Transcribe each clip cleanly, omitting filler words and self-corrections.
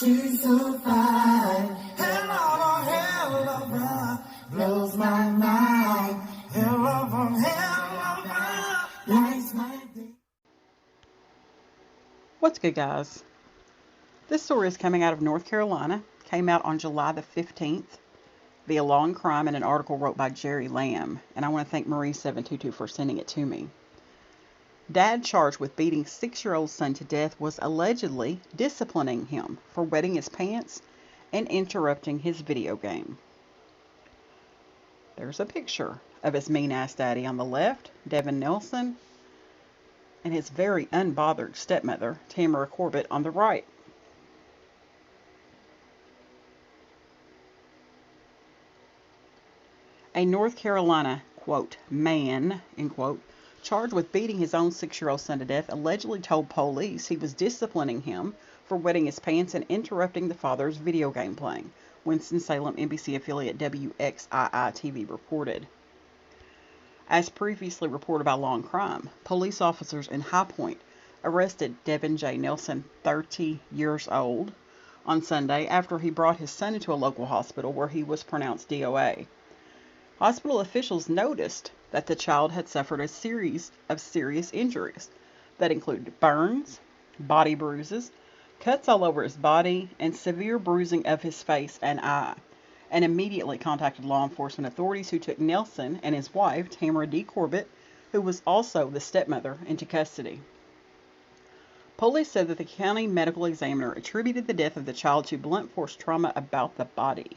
she's so fine. Hell of a blows my mind. Hell of a lights my day. What's good, guys? This story is coming out of North Carolina. Came out on July the 15th via Law and Crime in an article wrote by Jerry Lamb. And I want to thank Marie722 for sending it to me. Dad charged with beating 6-year-old son to death was allegedly disciplining him for wetting his pants and interrupting his video game. There's a picture of his mean-ass daddy on the left, Devon Nelson, and his very unbothered stepmother, Tamara Corbett, on the right. A North Carolina, quote, man, end quote, charged with beating his own 6-year-old son to death, allegedly told police he was disciplining him for wetting his pants and interrupting the father's video game playing, Winston-Salem NBC affiliate WXII TV reported. As previously reported by Law and Crime, police officers in High Point arrested Devon J. Nelson, 30 years old, on Sunday after he brought his son into a local hospital where he was pronounced DOA. Hospital officials noticed that the child had suffered a series of serious injuries that included burns, body bruises, cuts all over his body, and severe bruising of his face and eye, and immediately contacted law enforcement authorities who took Nelson and his wife, Tamara D. Corbett, who was also the stepmother, into custody. Police said that the county medical examiner attributed the death of the child to blunt force trauma about the body.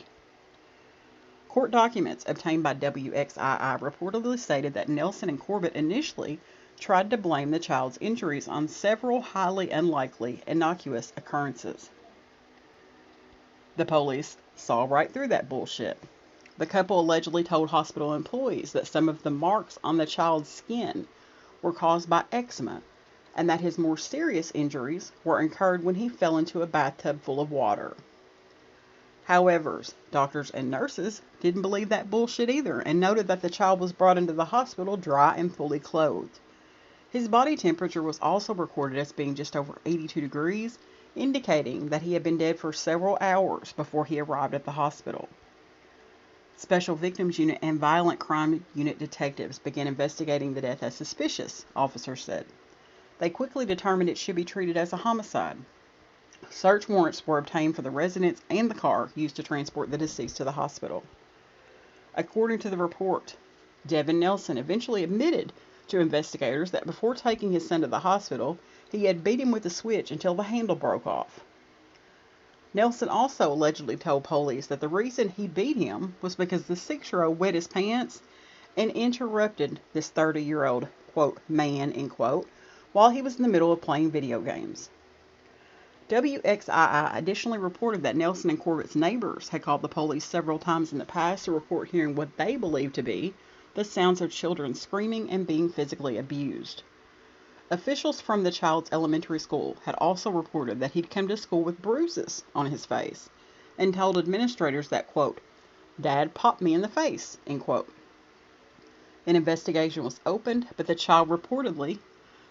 Court documents obtained by WXII reportedly stated that Nelson and Corbett initially tried to blame the child's injuries on several highly unlikely innocuous occurrences. The police saw right through that bullshit. The couple allegedly told hospital employees that some of the marks on the child's skin were caused by eczema, and that his more serious injuries were incurred when he fell into a bathtub full of water. However, doctors and nurses didn't believe that bullshit either and noted that the child was brought into the hospital dry and fully clothed. His body temperature was also recorded as being just over 82 degrees, indicating that he had been dead for several hours before he arrived at the hospital. Special Victims Unit and Violent Crime Unit detectives began investigating the death as suspicious, officers said. They quickly determined it should be treated as a homicide. Search warrants were obtained for the residence and the car used to transport the deceased to the hospital. According to the report, Devon Nelson eventually admitted to investigators that before taking his son to the hospital, he had beat him with a switch until the handle broke off. Nelson also allegedly told police that the reason he beat him was because the 6-year-old wet his pants and interrupted this 30-year-old, quote, man, end quote, while he was in the middle of playing video games. WXII additionally reported that Nelson and Corbett's neighbors had called the police several times in the past to report hearing what they believed to be the sounds of children screaming and being physically abused. Officials from the child's elementary school had also reported that he'd come to school with bruises on his face and told administrators that, quote, Dad popped me in the face, end quote. An investigation was opened, but the child reportedly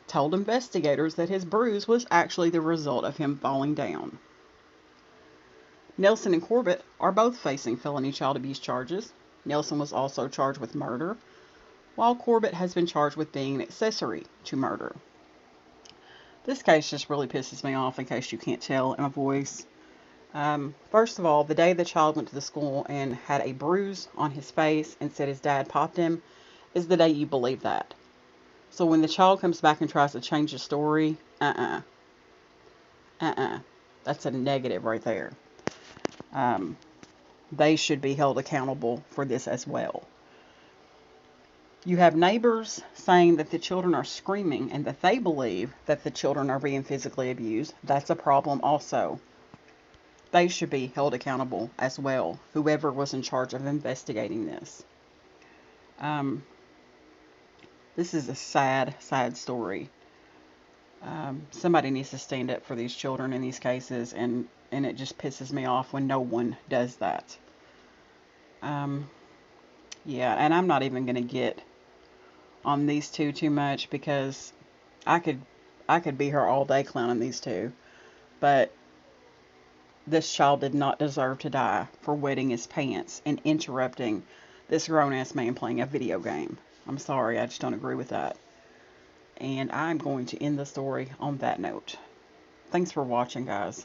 told investigators that his bruise was actually the result of him falling down. Nelson and Corbett are both facing felony child abuse charges. Nelson was also charged with murder, while Corbett has been charged with being an accessory to murder. This case just really pisses me off, in case you can't tell in my voice. First of all, the day the child went to the school and had a bruise on his face and said his dad popped him is the day you believe that. So when the child comes back and tries to change the story, that's a negative right there. They should be held accountable for this as well. You have neighbors saying that the children are screaming and that they believe that the children are being physically abused. That's a problem also. They should be held accountable as well, whoever was in charge of investigating this. This is a sad, sad story. Somebody needs to stand up for these children in these cases, and it just pisses me off when no one does that. Yeah, and I'm not even going to get on these two too much because I could be here all day clowning these two. But this child did not deserve to die for wetting his pants and interrupting this grown-ass man playing a video game. I'm sorry, I just don't agree with that. And I'm going to end the story on that note. Thanks for watching, guys.